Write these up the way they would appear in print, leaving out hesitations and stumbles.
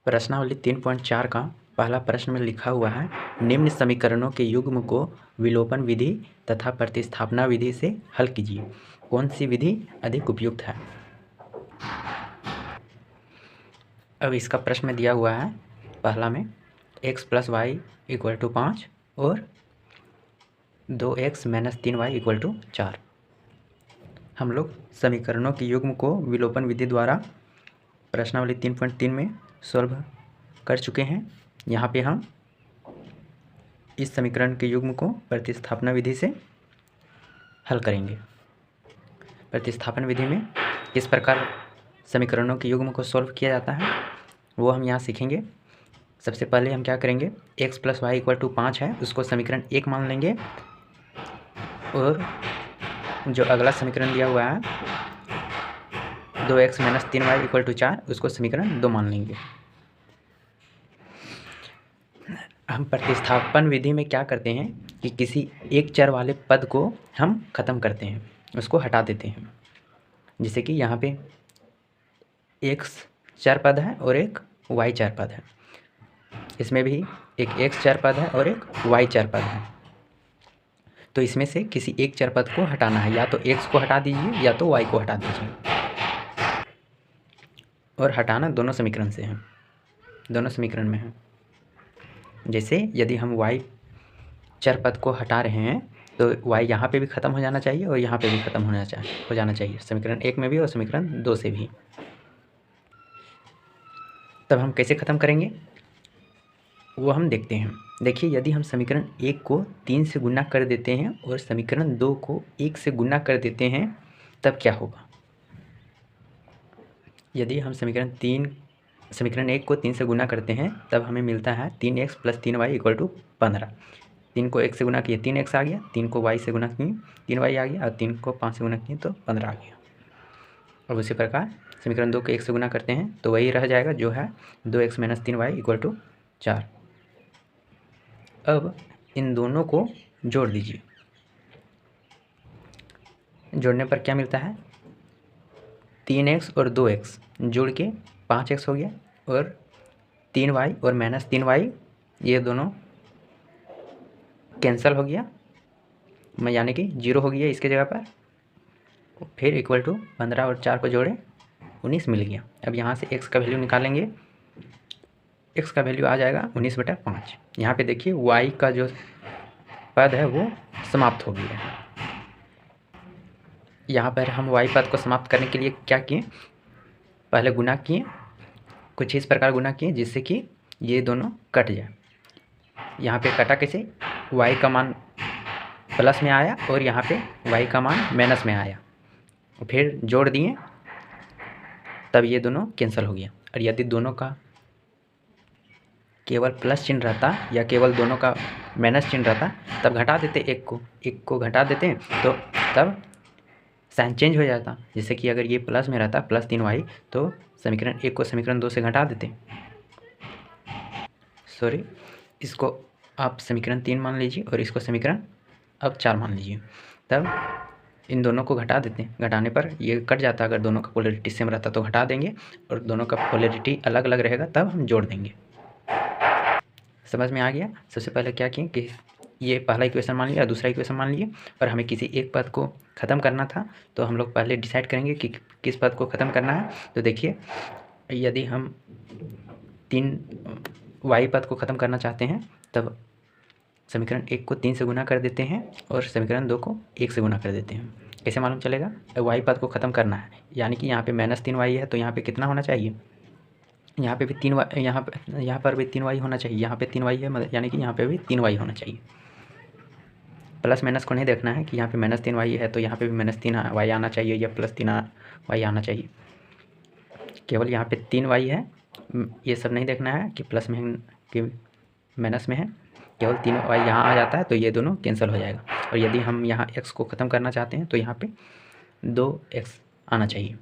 प्रश्नावली 3.4 का पहला प्रश्न में लिखा हुआ है, निम्न समीकरणों के युग्म को विलोपन विधि तथा प्रतिस्थापना विधि से हल कीजिए। कौन सी विधि अधिक उपयुक्त है? अब इसका प्रश्न दिया हुआ है पहला में x + y = 5 और 2x - 3y = 4। हम लोग समीकरणों के युग्म को विलोपन विधि द्वारा प्रश्नावली 3.3 में सॉल्व कर चुके हैं। यहाँ पे हम इस समीकरण के युग्म को प्रतिस्थापना विधि से हल करेंगे। प्रतिस्थापन विधि में किस प्रकार समीकरणों के युग्म को सॉल्व किया जाता है वो हम यहाँ सीखेंगे। सबसे पहले हम क्या करेंगे, x + y = 5 है, उसको समीकरण 1 मान लेंगे और जो अगला समीकरण दिया हुआ है 2x - 3y = 4, उसको समीकरण 2 मान लेंगे। हम प्रतिस्थापन विधि में क्या करते हैं कि किसी एक चर वाले पद को हम ख़त्म करते हैं, उसको हटा देते हैं। जैसे कि यहाँ पे x चर पद है और एक y चर पद है, इसमें भी एक x चर पद है और एक y चर पद है। तो इसमें से किसी एक चर पद को हटाना है, या तो x को हटा दीजिए या तो y को हटा दीजिए। और हटाना दोनों समीकरण से है, दोनों समीकरण में है। जैसे यदि हम y चर पद को हटा रहे हैं तो y यहाँ पे भी ख़त्म हो जाना चाहिए और यहाँ पे भी ख़त्म हो जाना चाहिए, समीकरण 1 में भी और समीकरण 2 से भी। तब हम कैसे ख़त्म करेंगे वो हम देखते हैं। देखिए, यदि हम समीकरण 1 को 3 से गुना कर देते हैं और समीकरण 2 को 1 से गुना कर देते हैं तब क्या होगा। यदि हम समीकरण 1 को 3 से गुना करते हैं तब हमें मिलता है 3x + 3y = 15। 3 को 1 से गुना किए 3x आ गया, 3 को y से गुना किए 3y आ गया और 3 को 5 से गुना किए तो 15 आ गया। और उसी प्रकार समीकरण 2 को 1 से गुना करते हैं तो वही रह जाएगा जो है 2x - 3y = 4। अब इन दोनों को जोड़ दीजिए। जोड़ने पर क्या मिलता है, 3x और 2x जोड़ के 5x हो गया और 3y और -3y ये दोनों कैंसिल हो गया, यानी कि 0 हो गया इसके जगह पर। फिर = 15 और 4 को जोड़े 19 मिल गया। अब यहाँ से x का वैल्यू निकालेंगे, x का वैल्यू आ जाएगा 19/5। यहाँ पे देखिए y का जो पद है वो समाप्त हो गया है। यहाँ पर हम y पद को समाप्त करने के लिए क्या किए, पहले गुना किए, कुछ इस प्रकार गुना किए जिससे कि ये दोनों कट जाए। यहाँ पे कटा कैसे, y का मान प्लस में आया और यहाँ पे y का मान माइनस में आया, फिर जोड़ दिए तब ये दोनों कैंसिल हो गया। और यदि दोनों का केवल प्लस चिन्ह रहता या केवल दोनों का माइनस चिन्ह रहता तब घटा देते, एक को घटा देते तो तब साइन चेंज हो जाता। जैसे कि अगर ये प्लस में रहता +3y तो समीकरण 1 को समीकरण 2 से घटा देते, इसको आप समीकरण 3 मान लीजिए और इसको समीकरण अब 4 मान लीजिए। तब इन दोनों को घटा देते हैं, घटाने पर ये कट जाता। अगर दोनों का पोलरिटी सेम रहता तो घटा देंगे और दोनों का पोलरिटी अलग अलग रहेगा तब हम जोड़ देंगे। समझ में आ गया। सबसे पहले क्या किए कि ये पहला इक्वेशन मान लिया, दूसरा इक्वेशन मान लिए, और हमें किसी एक पद को ख़त्म करना था तो हम लोग पहले डिसाइड करेंगे कि किस पद को ख़त्म करना है। तो देखिए, यदि हम 3y पद को ख़त्म करना चाहते हैं तब समीकरण 1 को 3 से गुना कर देते हैं और समीकरण 2 को 1 से गुना कर देते हैं। कैसे मालूम चलेगा, y पद को ख़त्म करना है, यानी कि यहाँ पे -3y है तो यहाँ पे कितना होना चाहिए, यहाँ पे भी 3y, यहाँ पर भी 3y होना चाहिए, यहाँ पे 3y है यानी कि यहाँ पे भी 3y होना चाहिए। प्लस माइनस को नहीं देखना है कि यहाँ पे -3y है तो यहाँ पे भी -3y आना चाहिए या +3y आना चाहिए। केवल यहाँ पे 3y है, ये सब नहीं देखना है कि प्लस में है कि माइनस में है, केवल 3y यहाँ आ जाता है तो ये दोनों कैंसिल हो जाएगा। और यदि हम यहाँ x को ख़त्म करना चाहते हैं तो यहाँ पे 2x आना चाहिए।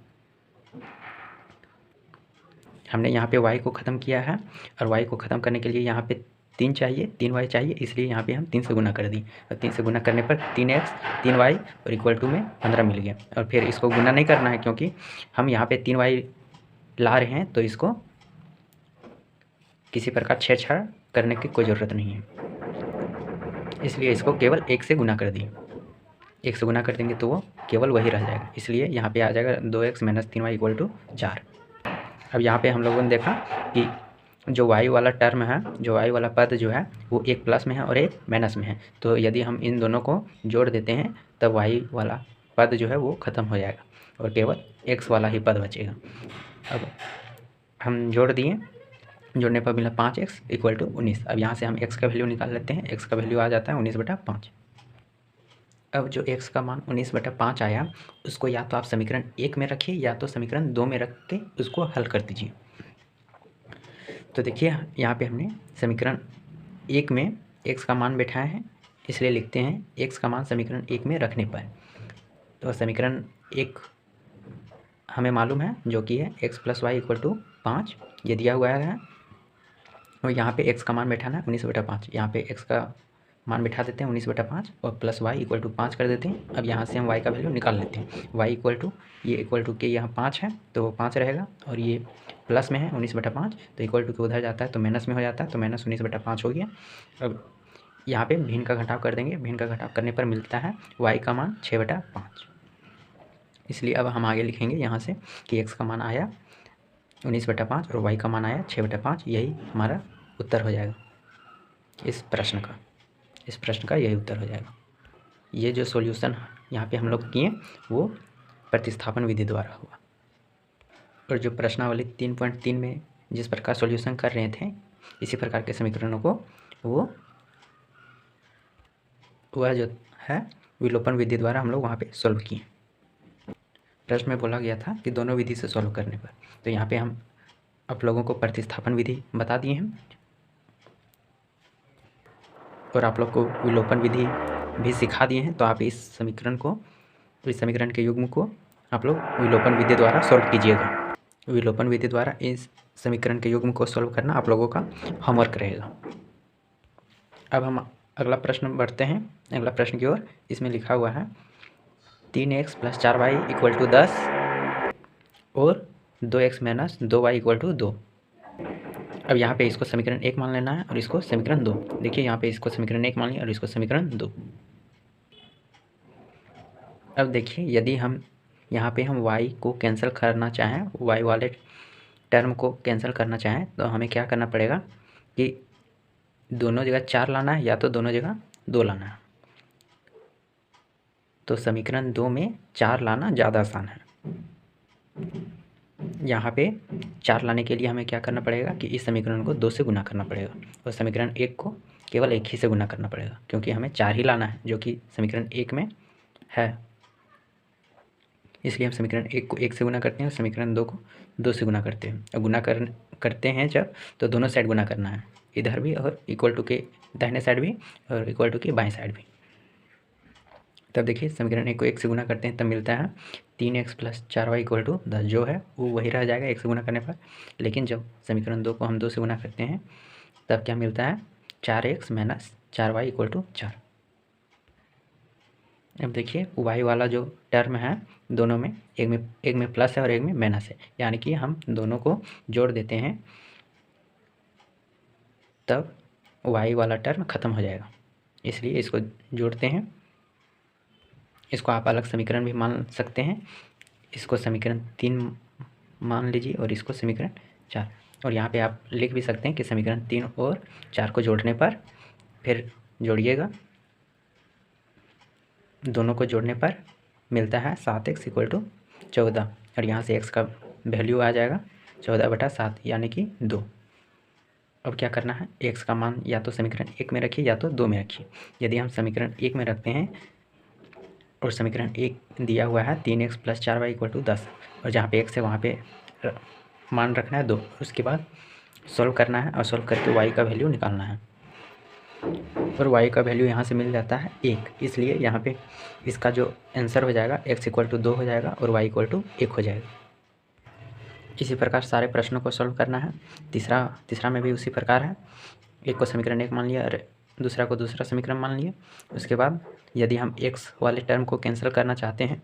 हमने यहाँ पे y को ख़त्म किया है और y को ख़त्म करने के लिए यहाँ पे 3 चाहिए, 3y चाहिए, इसलिए यहाँ पे हम 3 से गुना कर दी और 3 से गुना करने पर 3x 3y और = में 15 मिल गया। और फिर इसको गुना नहीं करना है क्योंकि हम यहाँ पे 3y ला रहे हैं तो इसको किसी प्रकार छेड़छाड़ करने की कोई ज़रूरत नहीं है, इसलिए इसको केवल 1 से गुना कर दिए। 1 से गुना कर देंगे तो वो केवल वही रह जाएगा, इसलिए यहाँ पे आ जाएगा 2x - 3y = 4। अब यहाँ पे हम लोगों ने देखा कि जो y वाला टर्म है, जो y वाला पद जो है वो एक प्लस में है और एक माइनस में है, तो यदि हम इन दोनों को जोड़ देते हैं तब y वाला पद जो है वो ख़त्म हो जाएगा और केवल x वाला ही पद बचेगा। अब हम जोड़ दिए, जोड़ने पर मिला 5x = 19। अब यहाँ से हम x का वैल्यू निकाल लेते हैं। x का वैल्यू आ जाता है 19/5। अब जो x का मान 19/5 आया, उसको या तो आप समीकरण 1 में रखिए या तो समीकरण 2 में रख के उसको हल कर दीजिए। तो देखिए यहाँ पे हमने समीकरण 1 में x का मान बैठाया है, इसलिए लिखते हैं x का मान समीकरण 1 में रखने पर। तो समीकरण 1 हमें मालूम है जो कि है x + y = 5, ये दिया हुआ है। और यहाँ पे x का मान बैठाना है 19/5। यहाँ पे x का मान बैठा देते हैं 19/5 और प्लस y = 5 कर देते हैं। अब यहाँ से हम y का वैल्यू निकाल लेते हैं। y = ये इक्वल टू के यहाँ 5 है तो 5 रहेगा, और ये प्लस में है 19/5 तो इक्वल टू के उधर जाता है तो माइनस में हो जाता है, तो -19/5 हो गया। अब यहाँ पे भिन्न का घटाव कर देंगे, भिन्न का घटाव करने पर मिलता है y का मान 6/5। इसलिए अब हम आगे लिखेंगे यहाँ से कि x का मान आया 19/5 और y का मान आया 6/5। यही हमारा उत्तर हो जाएगा इस प्रश्न का यही उत्तर हो जाएगा। ये जो सॉल्यूशन यहाँ पे हम लोग किए वो प्रतिस्थापन विधि द्वारा हुआ। और जो प्रश्नावली 3.3 में जिस प्रकार सॉल्यूशन कर रहे थे, इसी प्रकार के समीकरणों को वह जो है विलोपन विधि द्वारा हम लोग वहाँ पे सॉल्व किए। प्रश्न में बोला गया था कि दोनों विधि से सॉल्व करने पर, तो यहाँ पे हम आप लोगों को प्रतिस्थापन विधि बता दिए हैं और आप लोग को विलोपन विधि भी सिखा दिए हैं। तो आप इस समीकरण के युग्म को आप लोग विलोपन विधि द्वारा सॉल्व कीजिएगा। विलोपन विधि द्वारा इस समीकरण के युग्म को सॉल्व करना आप लोगों का होमवर्क रहेगा। अब हम अगला प्रश्न बढ़ते हैं, अगला प्रश्न की ओर। इसमें लिखा हुआ है 3x + 4y = 10 और 2x - 2y = 2। अब यहाँ पे इसको समीकरण 1 मान लेना है और इसको समीकरण 2। देखिए यहाँ पे इसको समीकरण 1 मान लिया और इसको समीकरण 2। अब देखिए यदि हम यहाँ पे हम y को कैंसिल करना चाहें, y वाले टर्म को कैंसिल करना चाहें, तो हमें क्या करना पड़ेगा कि दोनों जगह 4 लाना है या तो दोनों जगह 2 लाना है। तो समीकरण 2 में 4 लाना ज़्यादा आसान है। यहाँ पे 4 लाने के लिए हमें क्या करना पड़ेगा कि इस समीकरण को 2 से गुना करना पड़ेगा और समीकरण 1 को केवल 1 ही से गुना करना पड़ेगा, क्योंकि हमें 4 ही लाना है जो कि समीकरण 1 में है। इसलिए हम समीकरण 1 को 1 से गुना करते हैं और समीकरण 2 को 2 से गुना करते हैं। और गुना करते हैं जब, तो दोनों साइड गुना करना है, इधर भी और इक्वल टू के दाहिने साइड भी और इक्वल टू के बाएं साइड भी। तब देखिए समीकरण 1 को 1 से गुना करते हैं तब मिलता है 3x + 4y = 10, जो है वो वही रह जाएगा 1 से गुना करने पर। लेकिन जब समीकरण 2 को हम 2 से गुना करते हैं तब क्या मिलता है 4x - 4y = 4। अब देखिए y वाला जो टर्म है दोनों में एक में प्लस है और एक में माइनस है, यानी कि हम दोनों को जोड़ देते हैं तब y वाला टर्म ख़त्म हो जाएगा, इसलिए इसको जोड़ते हैं। इसको आप अलग समीकरण भी मान सकते हैं, इसको समीकरण 3 मान लीजिए और इसको समीकरण 4। और यहाँ पे आप लिख भी सकते हैं कि समीकरण 3 और 4 को जोड़ने पर, फिर जोड़िएगा, दोनों को जोड़ने पर मिलता है 7x = 14 और यहाँ से x का वैल्यू आ जाएगा 14/7 यानी कि 2। अब क्या करना है, x का मान या तो समीकरण 1 में रखिए या तो 2 में रखिए। यदि हम समीकरण 1 में रखते हैं और समीकरण 1 दिया हुआ है 3x + 4y = 10 और जहाँ पे x है वहाँ पे मान रखना है 2, उसके बाद सॉल्व करना है और सॉल्व करके y का वैल्यू निकालना है और y का वैल्यू यहाँ से मिल जाता है 1। इसलिए यहाँ पे इसका जो आंसर हो जाएगा x = 2 हो जाएगा और y = 1 हो जाएगा। इसी प्रकार सारे प्रश्नों को सॉल्व करना है। तीसरा में भी उसी प्रकार है, एक को समीकरण 1 मान लिया और दूसरा को दूसरा समीकरण मान लिया। उसके बाद यदि हम x वाले टर्म को कैंसिल करना चाहते हैं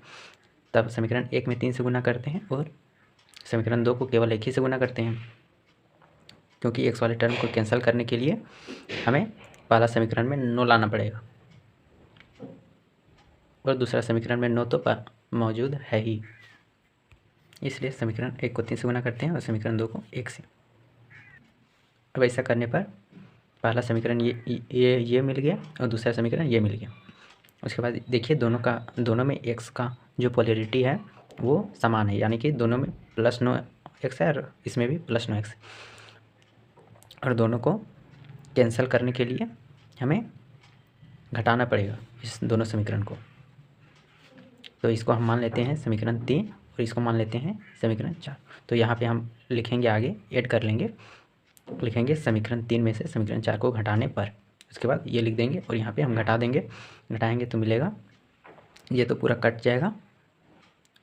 तब समीकरण 1 में 3 से गुना करते हैं और समीकरण 2 को केवल 1 ही से गुना करते हैं। क्योंकि एक्स वाले टर्म को कैंसिल करने के लिए हमें पहला समीकरण में नो लाना पड़ेगा और दूसरा समीकरण में नो तो मौजूद है ही, इसलिए समीकरण 1 को 3 से गुना करते हैं और समीकरण 2 को 1 से। अब ऐसा करने पर पहला समीकरण ये मिल गया और दूसरा समीकरण ये मिल गया। उसके बाद देखिए दोनों में एक्स का जो पोलैरिटी है वो समान है, यानी कि दोनों में +9x है और इसमें भी +9x है। और दोनों को कैंसिल करने के लिए हमें घटाना पड़ेगा इस दोनों समीकरण को। तो इसको हम मान लेते हैं समीकरण 3 और इसको मान लेते हैं समीकरण 4। तो यहाँ पे हम लिखेंगे, आगे ऐड कर लेंगे, लिखेंगे समीकरण 3 में से समीकरण 4 को घटाने पर। उसके बाद ये लिख देंगे और यहाँ पे हम घटा देंगे, घटाएंगे तो मिलेगा, ये तो पूरा कट जाएगा।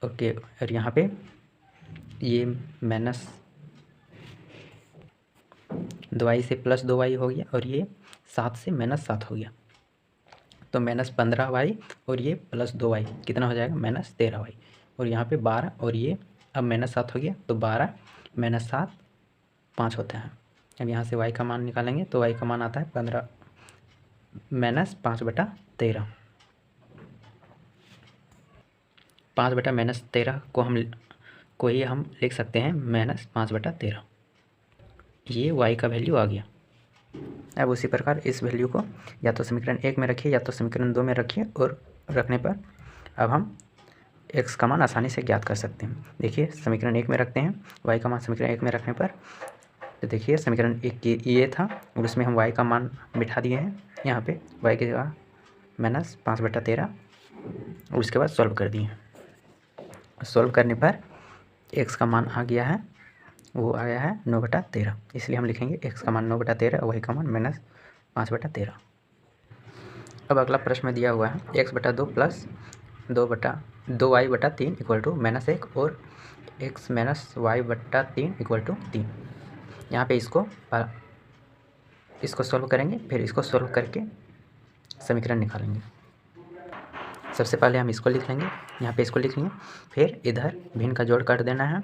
ओके, और यहाँ पे ये -2y से +2y हो गया और ये 7 से -7 हो गया, तो -15y और ये +2y कितना हो जाएगा, -13y। और यहाँ पे 12 और ये अब -7 हो गया, तो 12 -7 5 होता है। अब यहाँ से y का मान निकालेंगे तो y का मान आता है 15 -5/13। 5/-13 को ही हम लिख सकते हैं -5/13। ये y का वैल्यू आ गया। अब उसी प्रकार इस वैल्यू को या तो समीकरण 1 में रखिए या तो समीकरण 2 में रखिए, और रखने पर अब हम x का मान आसानी से ज्ञात कर सकते हैं। देखिए समीकरण 1 में रखते हैं, y का मान समीकरण 1 में रखने पर तो देखिए समीकरण 1 की ये था और उसमें हम y का मान बिठा दिए हैं यहाँ पे, y की जगह -5/13, और उसके बाद सॉल्व कर दिए। सॉल्व करने पर x का मान आ गया है, वो आया है 9/13, इसलिए हम लिखेंगे x का मान 9/13 और y का मान -5/13। अब अगला प्रश्न में दिया हुआ है x/2 + 2y/3 = -1 और x - y/3 = 3। यहाँ पे इसको सॉल्व करेंगे, फिर इसको सॉल्व करके समीकरण निकालेंगे। सबसे पहले हम इसको लिख लेंगे, यहाँ पे इसको लिख लेंगे, फिर इधर भिन्न का जोड़ कर देना है।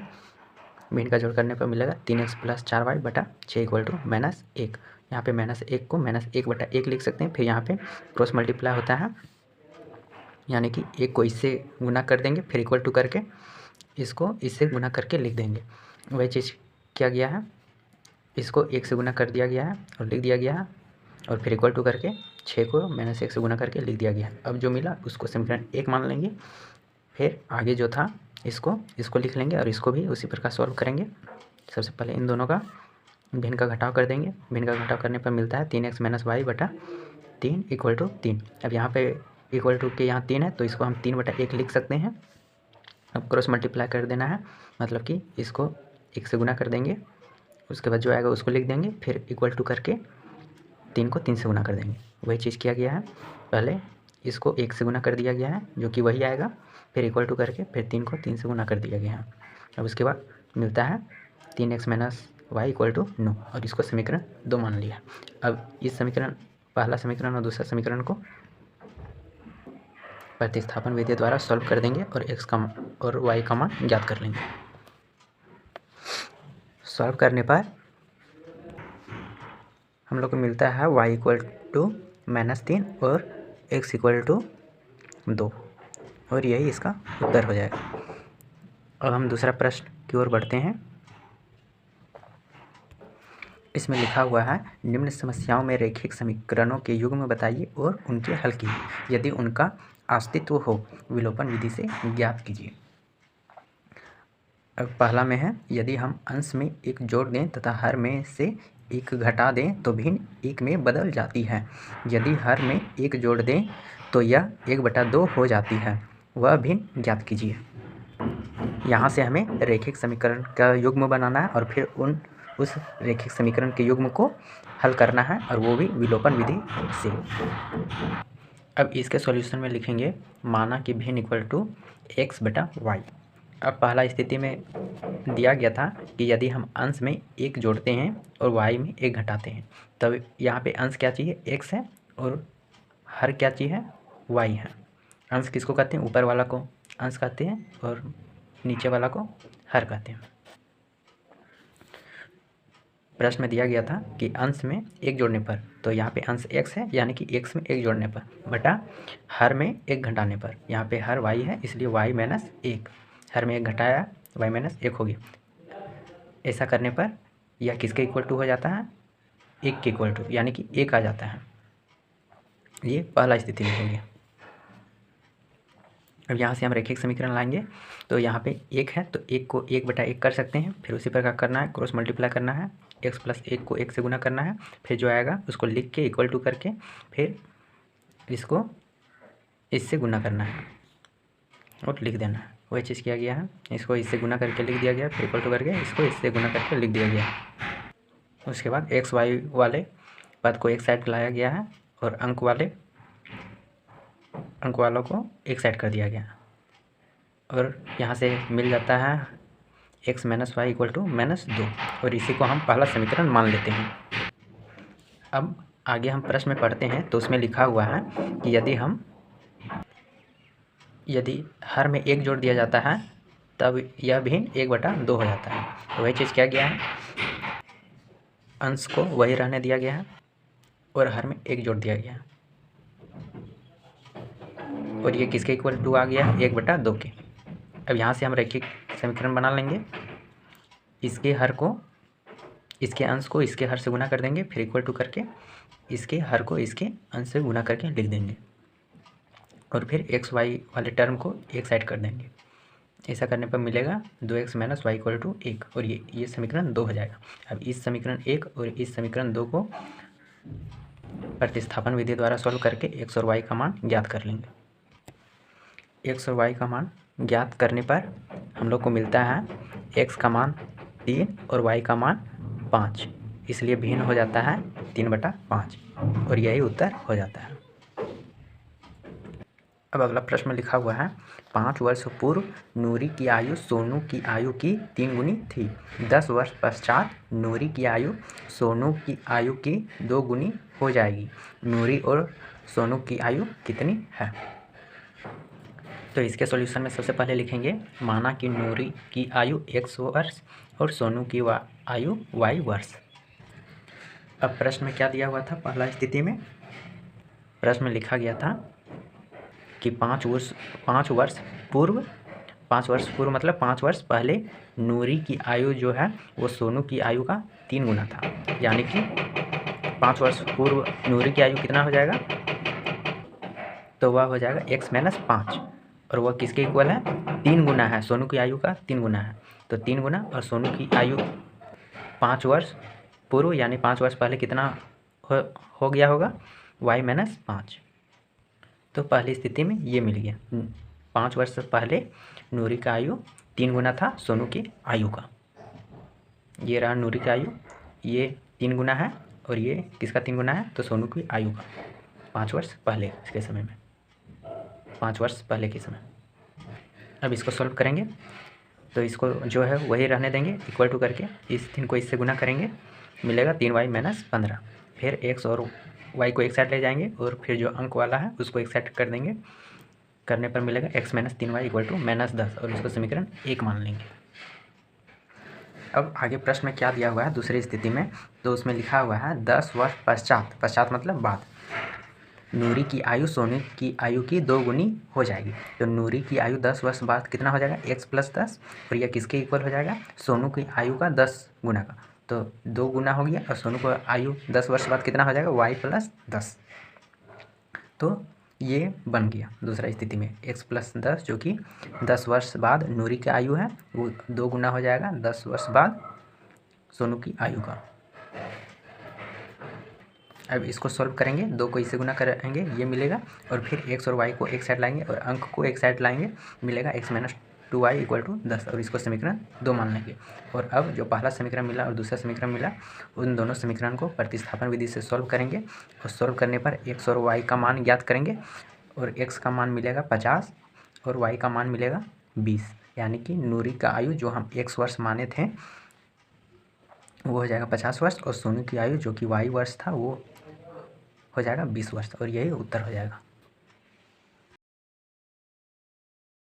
भिन्न का जोड़ करने पर मिलेगा 3x + 4y/6 = -1। यहाँ पे -1 को -1/1 लिख सकते हैं। फिर यहाँ पे क्रॉस मल्टीप्लाई होता है, यानी कि 1 को इससे गुना कर देंगे, फिर इक्वल टू करके इसको इससे गुना करके लिख देंगे। वही चीज़ किया गया है, इसको 1 से गुना कर दिया गया है और लिख दिया गया है, और फिर इक्वल टू करके 6 को -1 से गुना करके लिख दिया गया है। अब जो मिला उसको समीकरण 1 मान लेंगे, फिर आगे जो था इसको लिख लेंगे और इसको भी उसी प्रकार सॉल्व करेंगे। सबसे पहले इन दोनों का भिन्न का घटाव कर देंगे। भिन्न का घटाव करने पर मिलता है 3x - y/3 = 3। अब यहाँ पे इक्वल टू के यहाँ 3 है तो इसको हम 3/1 लिख सकते हैं। अब क्रॉस मल्टीप्लाई कर देना है, मतलब कि इसको 1 से गुना कर देंगे, उसके बाद जो आएगा उसको लिख देंगे, फिर इक्वल टू करके 3 को 3 से गुना कर देंगे। वही चीज़ किया गया है, पहले इसको 1 से गुना कर दिया गया है जो कि वही आएगा, फिर इक्वल टू करके फिर 3 को 3 से गुना कर दिया गया है। अब उसके बाद मिलता है 3x - y = 9 और इसको समीकरण 2 मान लिया। अब इस समीकरण पहला समीकरण और दूसरा समीकरण को प्रतिस्थापन विधि द्वारा सॉल्व कर देंगे और x का और y का मान ज्ञात कर लेंगे। सॉल्व करने पर हम लोग को मिलता है y = -3 और x = 2, और यही इसका उत्तर हो जाएगा। अब हम दूसरा प्रश्न की ओर बढ़ते हैं। इसमें लिखा हुआ है निम्न समस्याओं में रैखिक समीकरणों के युग्म बताइए और उनके हल कीजिए, यदि उनका अस्तित्व हो विलोपन विधि से ज्ञात कीजिए। अब पहला में है, यदि हम अंश में 1 जोड़ दें तथा हर में से 1 घटा दें तो भिन्न 1 में बदल जाती है। यदि हर में 1 जोड़ दें तो यह 1/2 हो जाती है, वह भिन्न ज्ञात कीजिए। यहाँ से हमें रैखिक समीकरण का युग्म बनाना है और फिर उस रैखिक समीकरण के युग्म को हल करना है, और वो भी विलोपन विधि से। अब इसके सॉल्यूशन में लिखेंगे माना कि भिन्न = x/y। अब पहला स्थिति में दिया गया था कि यदि हम अंश में 1 जोड़ते हैं और y में 1 घटाते हैं, तब यहाँ पे अंश क्या चाहिए, x है, और हर क्या चीज़ है, y है। अंश किसको कहते हैं, ऊपर वाला को अंश कहते हैं और नीचे वाला को हर कहते हैं। प्रश्न में दिया गया था कि अंश में एक जोड़ने पर, तो यहाँ पे अंश x है यानी कि x में एक जोड़ने पर बटा हर में एक घटाने पर, यहाँ पे हर y है इसलिए y माइनस एक, हर में एक घटाया y माइनस एक हो गया। ऐसा करने पर यह किसके इक्वल टू हो जाता है, एक के इक्वल टू, यानी कि एक आ जाता है। ये पहला स्थिति में हो गया। अब यहाँ से हम रैखिक समीकरण लाएंगे, तो यहाँ पे एक है तो एक को एक बटा एक कर सकते हैं, फिर उसी प्रकार करना है, क्रॉस मल्टीप्लाई करना है, x प्लस एक को एक से गुना करना है, फिर जो आएगा उसको लिख के इक्वल टू करके फिर इसको इससे गुना करना है और लिख देना है। वही चीज़ किया गया है, इसको इससे गुना करके लिख दिया गया, फिर इक्वल टू करके इसको इससे गुना करके लिख दिया गया। उसके बाद एक्स वाई वाले पद को एक साइड लाया गया है और अंक वालों को एक साइड कर दिया गया, और यहाँ से मिल जाता है x minus y equal to -2, और इसी को हम पहला समीकरण मान लेते हैं। अब आगे हम प्रश्न में पढ़ते हैं तो उसमें लिखा हुआ है कि यदि हर में एक जोड़ दिया जाता है तब यह भिन्न 1/2 हो जाता है। तो वही चीज़ किया गया है, अंश को वही रहने दिया गया है और हर में एक जोड़ दिया गया है, और ये किसके इक्वल टू आ गया है, 1/2 के। अब यहाँ से हम रैखिक समीकरण बना लेंगे, इसके हर को इसके अंश को इसके हर से गुना कर देंगे, फिर इक्वल टू करके इसके हर को इसके अंश से गुना करके लिख देंगे, और फिर एक्स वाई वाले टर्म को एक साइड कर देंगे। ऐसा करने पर मिलेगा 2x minus y equal to 1, और ये समीकरण 2 हो जाएगा। अब इस समीकरण 1 और इस समीकरण 2 को प्रतिस्थापन विधि द्वारा सॉल्व करके x और y का मान ज्ञात कर लेंगे। x और y का मान ज्ञात करने पर हम लोग को मिलता है x का मान 3 और y का मान 5, इसलिए भिन्न हो जाता है 3/5, और यही उत्तर हो जाता है। अब अगला प्रश्न में लिखा हुआ है, 5 वर्ष पूर्व नूरी की आयु सोनू की आयु की 3 गुनी थी। 10 वर्ष पश्चात नूरी की आयु सोनू की आयु की 2 गुनी हो जाएगी। नूरी और सोनू की आयु कितनी है? तो इसके सॉल्यूशन में सबसे पहले लिखेंगे, माना कि नूरी की आयु x वर्ष और सोनू की आयु y वर्ष। अब प्रश्न में क्या दिया हुआ था, पहला स्थिति में प्रश्न में लिखा गया था कि 5 वर्ष पूर्व मतलब 5 वर्ष पहले नूरी की आयु जो है वो सोनू की आयु का 3 गुना था, यानी कि 5 वर्ष पूर्व नूरी की आयु कितना हो जाएगा, तो वह हो जाएगा x माइनस 5, और वह किसके इक्वल है, 3 गुना है, सोनू की आयु का 3 गुना है, तो 3 गुना, और सोनू की आयु 5 वर्ष पूर्व यानी 5 वर्ष पहले कितना हो गया होगा, y माइनस 5। तो पहली स्थिति में ये मिल गया, 5 वर्ष पहले नूरी का आयु 3 गुना था सोनू की आयु का। ये रहा नूरी का आयु, ये 3 गुना है, और ये किसका 3 गुना है, तो सोनू की आयु का 5 वर्ष पहले के समय में, 5 वर्ष पहले के समय। अब इसको सॉल्व करेंगे तो इसको जो है वही रहने देंगे, इक्वल टू करके इस 3 को इससे गुना करेंगे, मिलेगा 3y माइनस 15। फिर x और y को एक साइड ले जाएंगे, और फिर जो अंक वाला है उसको एक साइड कर देंगे, करने पर मिलेगा x minus 3y equal to -10, और इसको समीकरण 1 मान लेंगे। अब आगे प्रश्न में क्या दिया हुआ है दूसरी स्थिति में, तो उसमें लिखा हुआ है 10 वर्ष पश्चात मतलब बाद नूरी की आयु सोनू की आयु की 2 गुनी हो जाएगी। तो नूरी की आयु 10 वर्ष बाद कितना हो जाएगा, x प्लस 10, और यह किसके इक्वल हो जाएगा, सोनू की आयु का 10 गुना का, तो 2 गुना हो गया, और सोनू को आयु 10 वर्ष बाद कितना हो जाएगा, y प्लस 10। तो ये बन गया दूसरा स्थिति में x प्लस 10, जो कि 10 वर्ष बाद नूरी की आयु है वो 2 गुना हो जाएगा 10 वर्ष बाद सोनू की आयु का। अब इसको सॉल्व करेंगे, 2 को इससे गुना करेंगे, ये मिलेगा, और फिर x और y को एक साइड लाएंगे और अंक को एक साइड लाएंगे, मिलेगा x minus 2y equal to 10, और इसको समीकरण 2 मान लेंगे। और अब जो पहला समीकरण मिला और दूसरा समीकरण मिला, उन दोनों समीकरण को प्रतिस्थापन विधि से सॉल्व करेंगे, और सॉल्व करने पर x और y का मान ज्ञात करेंगे, और x का मान मिलेगा 50 और y का मान मिलेगा 20, यानी कि नूरी का आयु जो हम x वर्ष माने थे वो हो जाएगा 50 वर्ष, और सोनू की आयु जो कि y वर्ष था वो हो जाएगा 20 वर्ष, और यही उत्तर हो जाएगा।